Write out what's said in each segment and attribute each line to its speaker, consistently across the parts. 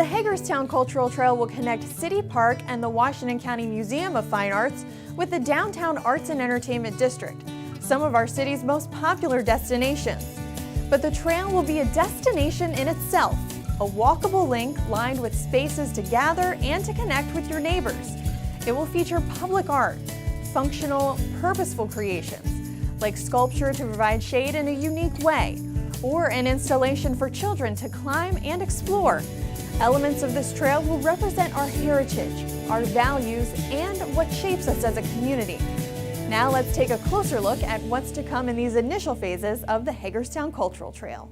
Speaker 1: the Hagerstown Cultural Trail will connect City Park and the Washington County Museum of Fine Arts with the Downtown Arts and Entertainment District, some of our city's most popular destinations. But the trail will be a destination in itself, a walkable link lined with spaces to gather and to connect with your neighbors. It will feature public art, functional, purposeful creations, like sculpture to provide shade in a unique way, or an installation for children to climb and explore. Elements of this trail will represent our heritage, our values, and what shapes us as a community. Now let's take a closer look at what's to come in these initial phases of the Hagerstown Cultural Trail.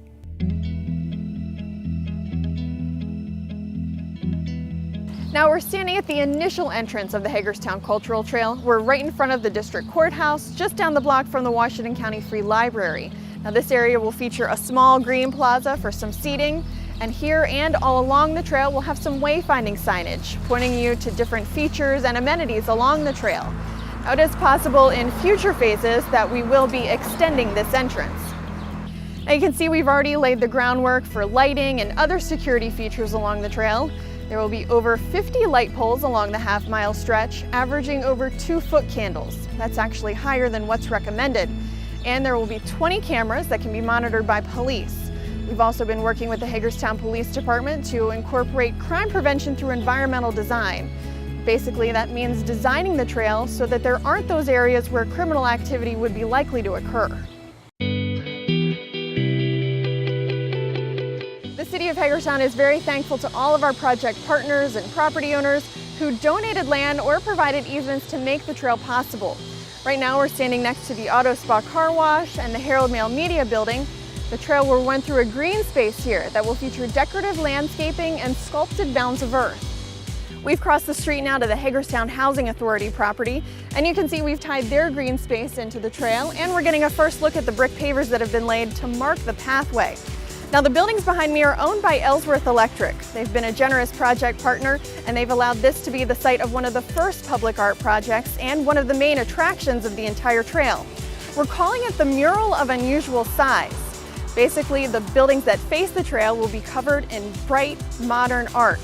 Speaker 1: Now we're standing at the initial entrance of the Hagerstown Cultural Trail. We're right in front of the District Courthouse, just down the block from the Washington County Free Library. Now this area will feature a small green plaza for some seating, and here and all along the trail we'll have some wayfinding signage pointing you to different features and amenities along the trail. Now it is possible in future phases that we will be extending this entrance. Now you can see we've already laid the groundwork for lighting and other security features along the trail. There will be over 50 light poles along the half-mile stretch, averaging over 2-foot candles. That's actually higher than what's recommended. And there will be 20 cameras that can be monitored by police. We've also been working with the Hagerstown Police Department to incorporate crime prevention through environmental design. Basically, that means designing the trail so that there aren't those areas where criminal activity would be likely to occur. The City of Hagerstown is very thankful to all of our project partners and property owners who donated land or provided easements to make the trail possible. Right now we're standing next to the Auto Spa Car Wash and the Herald Mail Media Building. The trail will run through a green space here that will feature decorative landscaping and sculpted mounds of earth. We've crossed the street now to the Hagerstown Housing Authority property, and you can see we've tied their green space into the trail, and we're getting a first look at the brick pavers that have been laid to mark the pathway. Now the buildings behind me are owned by Ellsworth Electric. They've been a generous project partner, and they've allowed this to be the site of one of the first public art projects and one of the main attractions of the entire trail. We're calling it the Mural of Unusual Size. Basically, the buildings that face the trail will be covered in bright, modern art.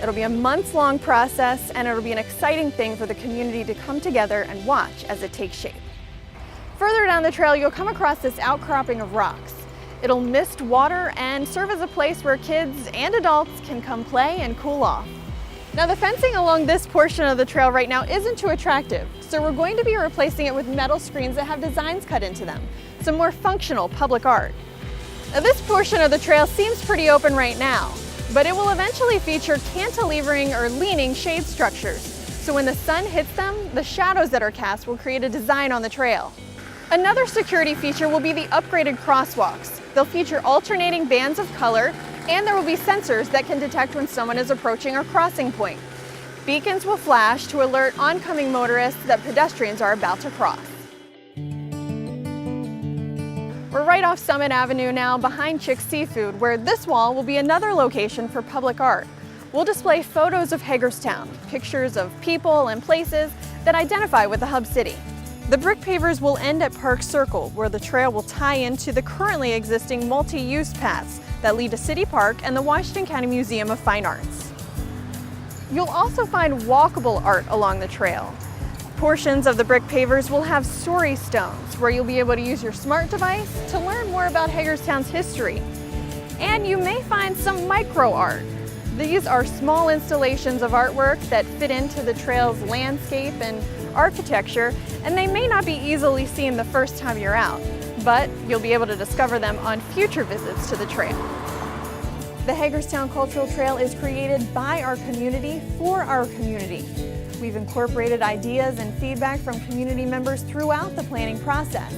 Speaker 1: It'll be a months-long process, and it'll be an exciting thing for the community to come together and watch as it takes shape. Further down the trail, you'll come across this outcropping of rocks. It'll mist water and serve as a place where kids and adults can come play and cool off. Now the fencing along this portion of the trail right now isn't too attractive, so we're going to be replacing it with metal screens that have designs cut into them, some more functional public art. Now this portion of the trail seems pretty open right now, but it will eventually feature cantilevering or leaning shade structures. So when the sun hits them, the shadows that are cast will create a design on the trail. Another security feature will be the upgraded crosswalks. They'll feature alternating bands of color, and there will be sensors that can detect when someone is approaching a crossing point. Beacons will flash to alert oncoming motorists that pedestrians are about to cross. We're right off Summit Avenue now, behind Chick's Seafood, where this wall will be another location for public art. We'll display photos of Hagerstown, pictures of people and places that identify with the hub city. The brick pavers will end at Park Circle, where the trail will tie into the currently existing multi-use paths that lead to City Park and the Washington County Museum of Fine Arts. You'll also find walkable art along the trail. Portions of the brick pavers will have story stones, where you'll be able to use your smart device to learn more about Hagerstown's history. And you may find some micro art. These are small installations of artwork that fit into the trail's landscape and architecture, and they may not be easily seen the first time you're out, but you'll be able to discover them on future visits to the trail. The Hagerstown Cultural Trail is created by our community for our community. We've incorporated ideas and feedback from community members throughout the planning process.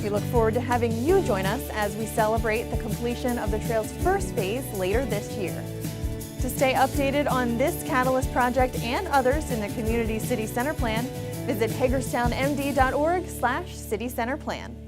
Speaker 1: We look forward to having you join us as we celebrate the completion of the trail's first phase later this year. To stay updated on this Catalyst project and others in the Community City Center Plan, visit hagerstownmd.org/citycenterplan.